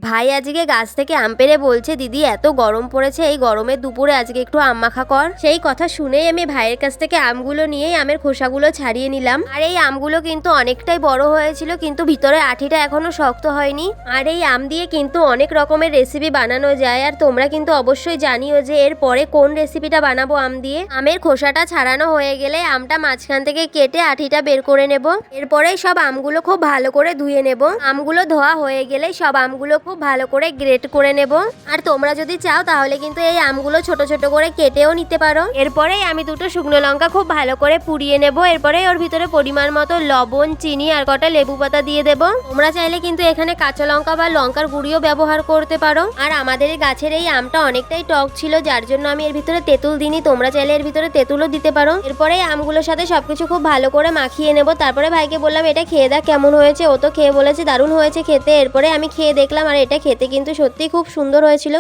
ভাই আজকে গাছ থেকে আম পেড়ে বলছে, দিদি এত গরম পড়েছে, এই গরমের দুপুরে আজকে একটু আম মাখা কর। সেই কথা শুনেই আমি ভাইয়ের কাছ থেকে আমগুলো নিয়েই আমের খোসাগুলো ছাড়িয়ে নিলাম। আর এই আমগুলো কিন্তু অনেকটাই বড় হয়েছিল, কিন্তু ভিতরে আঠিটা এখনো শক্ত হয়নি। আর এই আম দিয়ে কিন্তু অনেক রকমের রেসিপি বানানো যায়। আর তোমরা কিন্তু অবশ্যই জানিও যে এর পরে কোন রেসিপিটা বানাবো আম দিয়ে। আমের খোসাটা ছাড়ানো হয়ে গেলে আমটা মাঝখান থেকে কেটে আঠিটা বের করে নেব। এরপরেই সব আমগুলো খুব ভালো করে ধুয়ে নেব। আমগুলো ধোয়া হয়ে গেলে সব আমগুলো খুব ভালো করে গ্রেট করে নেব। আর তোমরা যদি চাও তাহলে কিন্তু এই আমগুলো ছোট ছোট করে কেটেও নিতে পারো। এরপরেই আমি দুটো শুকনো লঙ্কা খুব ভালো করে পুড়িয়ে নেব। এরপরে ওর ভিতরে পরিমাণ মতো লবণ, চিনি আর কটা লেবু পাতা দিয়ে দেব। তোমরা চাইলে কিন্তু এখানে কাঁচা লঙ্কা বা লঙ্কার গুঁড়িও ব্যবহার করতে পারো। আর আমাদের গাছের এই আমটা অনেকটাই টক ছিল, যার জন্য আমি এর ভিতরে তেঁতুল দিইনি। তোমরা চাইলে এর ভিতরে তেঁতুলও দিতে পারো। এরপরে আমগুলোর সাথে সবকিছু খুব ভালো করে মাখিয়ে নেব। তারপরে ভাইকে বললাম, এটা খেয়ে দেখ কেমন হয়েছে। ও তো খেয়ে বলেছে দারুণ হয়েছে খেতে। এরপরে আমি খেয়ে দেখলাম, আর এটা খেতে কিন্তু সত্যি খুব সুন্দর হয়েছিল।